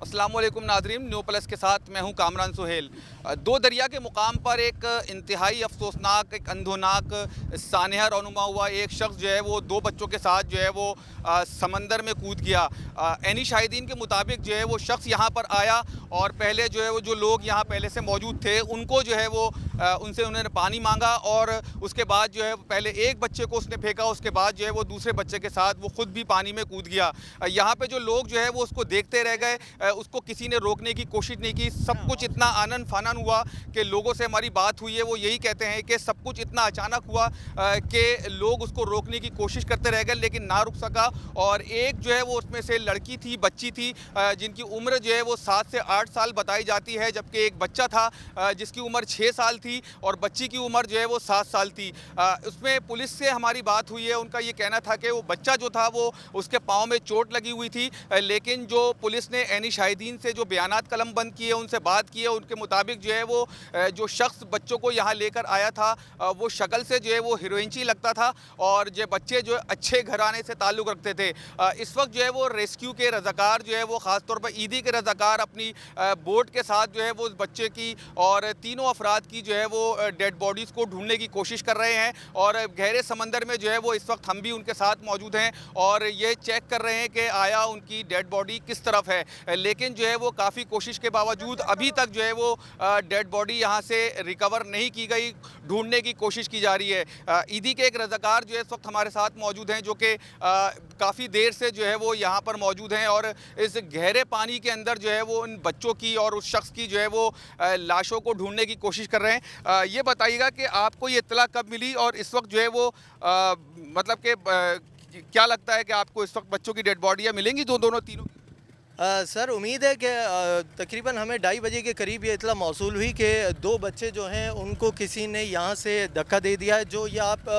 अस्सलाम वालेकुम नाज़रीन, न्यू प्लस के साथ मैं हूं कामरान सुहेल। दो दरिया के मुकाम पर एक इंतहाई अफसोसनाक, एक अंधोनाक सानहा रौनुमा हुआ। एक शख्स जो है वो दो बच्चों के साथ जो है वो समंदर में कूद गया। ऐनी शाहिदीन के मुताबिक जो है वो शख्स यहाँ पर आया और पहले जो है वो जो लोग यहाँ पहले से मौजूद थे उनको जो है वो उनसे उन्होंने पानी मांगा और उसके बाद जो है पहले एक बच्चे को उसने फेंका, उसके बाद जो है वो दूसरे बच्चे के साथ वो खुद भी पानी में कूद गया। यहाँ पे जो लोग जो है वो उसको देखते रह गए, उसको किसी ने रोकने की कोशिश नहीं की। सब कुछ इतना आनन फानन हुआ कि लोगों से हमारी बात हुई है वो यही कहते हैं कि सब कुछ इतना अचानक हुआ कि लोग उसको रोकने की कोशिश करते रह गए लेकिन ना रुक सका। और एक जो है वो उसमें से लड़की थी, बच्ची थी, जिनकी उम्र जो है वो 7 से 8 साल बताई जाती है, जबकि एक बच्चा था जिसकी उम्र 6 साल थी और बच्ची की उम्र जो है वो 7 साल थी। उसमें पुलिस से हमारी बात हुई है, उनका ये कहना था कि वो बच्चा जो था वो उसके पाँव में चोट लगी हुई थी, लेकिन जो पुलिस ने ऐनी शाहिदीन से जो बयानात कलम बंद किए, उनसे बात की है, उनके मुताबिक जो है वो जो शख्स बच्चों को यहाँ लेकर आया था वो शक्ल से जो है वो हीरोइनची लगता था और जो बच्चे जो अच्छे घराने से ताल्लुक़ रखते थे। इस वक्त जो है वो रेस्क्यू के रज़ाकार जो है वो ख़ासतौर पर ईदी के रज़ाकार अपनी बोट के साथ जो है वो बच्चे की और तीनों अफराद की जो है वो डेड बॉडीज़ को ढूंढने की कोशिश कर रहे हैं और गहरे समंदर में जो है वो इस वक्त हम भी उनके साथ मौजूद हैं और ये चेक कर रहे हैं कि आया उनकी डेड बॉडी किस तरफ है। लेकिन जो है वो काफ़ी कोशिश के बावजूद अभी तक जो है वो डेड बॉडी यहाँ से रिकवर नहीं की गई, ढूंढने की कोशिश की जा रही है। ईदी के एक रज़ाकार जो है इस वक्त हमारे साथ मौजूद हैं, जो कि काफ़ी देर से जो है वो यहाँ पर मौजूद हैं और इस गहरे पानी के अंदर जो है वो उन बच्चों की और उस शख्स की जो है वो लाशों को ढूंढने की कोशिश कर रहे हैं। ये बताइएगा कि आपको ये इत्तला कब मिली और इस वक्त जो है वो मतलब कि क्या लगता है कि आपको इस वक्त बच्चों की डेड बॉडियाँ मिलेंगी दोनों तीनों? सर उम्मीद है कि तकरीबन हमें 2:30 बजे के करीब ये इत्तला मौसूल हुई कि दो बच्चे जो हैं उनको किसी ने यहाँ से धक्का दे दिया है। जो ये आप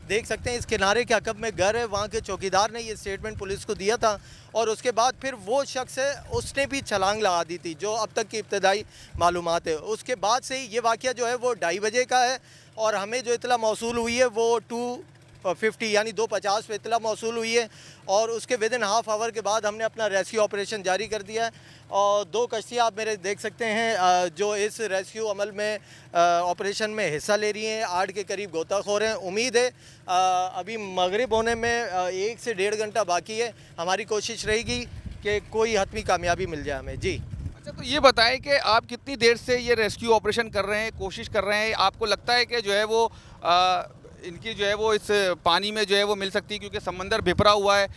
देख सकते हैं इस किनारे के अकब में घर है, वहाँ के चौकीदार ने ये स्टेटमेंट पुलिस को दिया था और उसके बाद फिर वो शख्स है उसने भी छलांग लगा दी थी, जो अब तक की इब्तदाई मालूमात है। उसके बाद से ही ये वाक़या जो है वो 2:30 बजे का है और हमें जो इत्तला मौसूल हुई है वो 2:50 यानी 2:50 पे इत्तला मौसूल हुई है और उसके विदिन हाफ आवर के बाद हमने अपना रेस्क्यू ऑपरेशन जारी कर दिया है और 2 कश्तियाँ आप मेरे देख सकते हैं जो इस रेस्क्यू अमल में ऑपरेशन में हिस्सा ले रही हैं। 8 के करीब गोताखोर हैं। उम्मीद है अभी मगरिब होने में 1 से 1.5 घंटा बाकी है। हमारी कोशिश रहेगी कि कोई हतमी कामयाबी मिल जाए हमें। जी अच्छा, तो ये बताएं कि आप कितनी देर से ये रेस्क्यू ऑपरेशन कर रहे हैं, कोशिश कर रहे हैं? आपको लगता है कि जो है वो इनकी जो है वो इस पानी में जो है वो मिल सकती है, क्योंकि समंदर भिपरा हुआ है,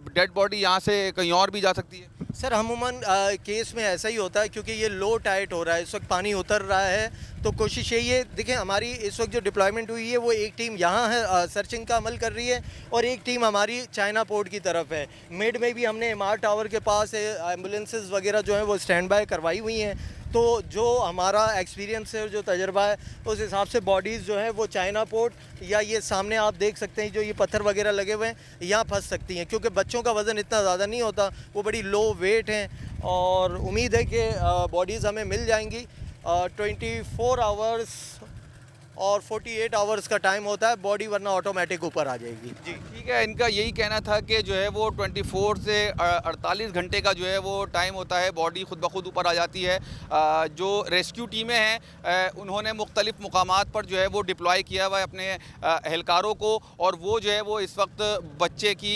डेड बॉडी यहाँ से कहीं और भी जा सकती है? सर अमूमन केस में ऐसा ही होता है क्योंकि ये लो टाइट हो रहा है, इस वक्त पानी उतर रहा है, तो कोशिश यही है। देखिए हमारी इस वक्त जो डिप्लॉयमेंट हुई है वो एक टीम यहाँ है सर्चिंग का अमल कर रही है और एक टीम हमारी चाइना पोर्ट की तरफ है। मिड में भी हमने एमआर टावर के पास एम्बुलेंसेस वगैरह जो हैं वो स्टैंड बाय करवाई हुई हैं। तो जो हमारा एक्सपीरियंस है, जो तजर्बा है, उस हिसाब से बॉडीज़ जो है वो चाइना पोर्ट या ये सामने आप देख सकते हैं जो ये पत्थर वगैरह लगे हुए हैं यहाँ फंस सकती हैं, क्योंकि बच्चों का वज़न इतना ज़्यादा नहीं होता, वो बड़ी लो वेट हैं और उम्मीद है कि बॉडीज़ हमें मिल जाएंगी। 24 आवर्स और 48 आवर्स का टाइम होता है बॉडी, वरना ऑटोमेटिक ऊपर आ जाएगी। जी ठीक है, इनका यही कहना था कि जो है वो 24 से 48 घंटे का जो है वो टाइम होता है, बॉडी खुद ब खुद ऊपर आ जाती है। जो रेस्क्यू टीमें हैं उन्होंने मुख्तलिफ़ मुकामात पर जो है वो डिप्लॉय किया हुआ है अपने एहलकारों को और वो जो है वो इस वक्त बच्चे की,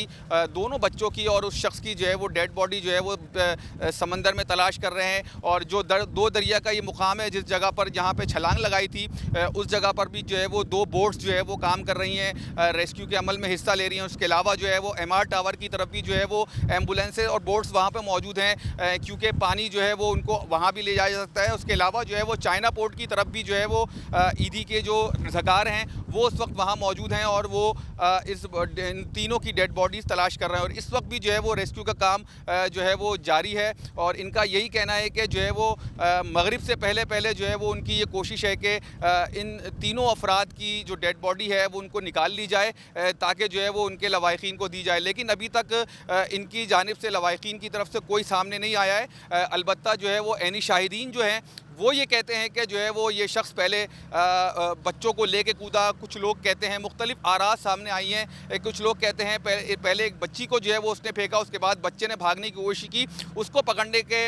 दोनों बच्चों की और उस शख्स की जो है वो डेड बॉडी जो है वो समंदर में तलाश कर रहे हैं। और जो दो दरिया का ये मुकाम है जिस जगह पर जहाँ पर छलांग लगाई थी उस जगह पर भी जो है वो 2 बोट्स जो है वो काम कर रही हैं, रेस्क्यू के अमल में हिस्सा ले रही हैं। उसके अलावा जो है वो एमआर टावर की तरफ भी जो है वो एम्बुलेंसेज और बोट्स वहाँ पे मौजूद हैं, क्योंकि पानी जो है वो उनको वहाँ भी ले जाया जा सकता है। उसके अलावा जो है वो चाइना पोर्ट की तरफ भी जो है वो ईदी के जो रज़ाकार हैं वो उस वक्त वहाँ मौजूद हैं और वो इन तीनों की डेड बॉडीज़ तलाश कर रहे हैं और इस वक्त भी जो है वो रेस्क्यू का काम जो है वो जारी है। और इनका यही कहना है कि जो है वो मगरिब से पहले पहले जो है वो उनकी ये कोशिश है कि इन तीनों अफराद की जो डेड बॉडी है वो उनको निकाल ली जाए ताकि जो है वो उनके लवाहिकीन को दी जाए, लेकिन अभी तक इनकी जानिब से लवाहिकीन की तरफ से कोई सामने नहीं आया है। अलबत्ता जो है वो ऐनी शाहिदीन जो हैं वो ये कहते हैं कि जो है वो ये शख्स पहले बच्चों को लेके कूदा। कुछ लोग कहते हैं, मुख्तलिफ आरा सामने आई हैं। कुछ लोग कहते हैं पहले एक बच्ची को जो है वो उसने फेंका, उसके बाद बच्चे ने भागने की कोशिश की, उसको पकड़ने के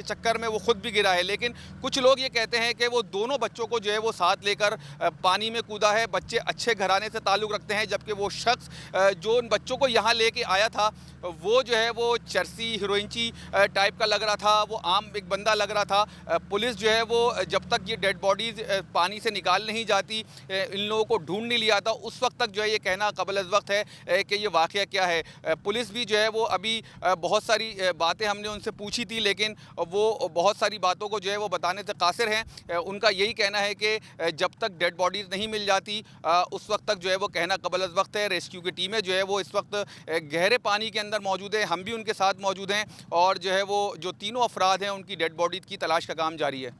चक्कर में वो खुद भी गिरा है। लेकिन कुछ लोग ये कहते हैं कि वो दोनों बच्चों को जो है वो साथ लेकर पानी में कूदा है। बच्चे अच्छे घराने से ताल्लुक़ रखते हैं, जबकि वो शख्स जो उन बच्चों को यहाँ लेके आया था वो जो है वो चरसी हीरोइनची टाइप का लग रहा था, वो आम एक बंदा लग रहा था। पुलिस जो है वो जब तक ये डेड बॉडीज़ पानी से निकाल नहीं जाती, इन लोगों को ढूंढ नहीं लिया था, उस वक्त तक जो है ये कहना कबल अज़ वक्त है कि ये वाक़या क्या है। पुलिस भी जो है वो अभी बहुत सारी बातें हमने उनसे पूछी थी, लेकिन वो बहुत सारी बातों को जो है वो बताने से कासिर हैं। उनका यही कहना है कि जब तक डेड बॉडीज़ नहीं मिल जाती उस वक्त तक जो है वो कहना कबल अज़ वक्त है। रेस्क्यू की टीमें जो है वो इस वक्त गहरे पानी के अंदर मौजूद है, हम भी उनके साथ मौजूद हैं और जो है वो जो तीनों अफराद हैं उनकी डेड बॉडीज़ की तलाश का काम जारी है।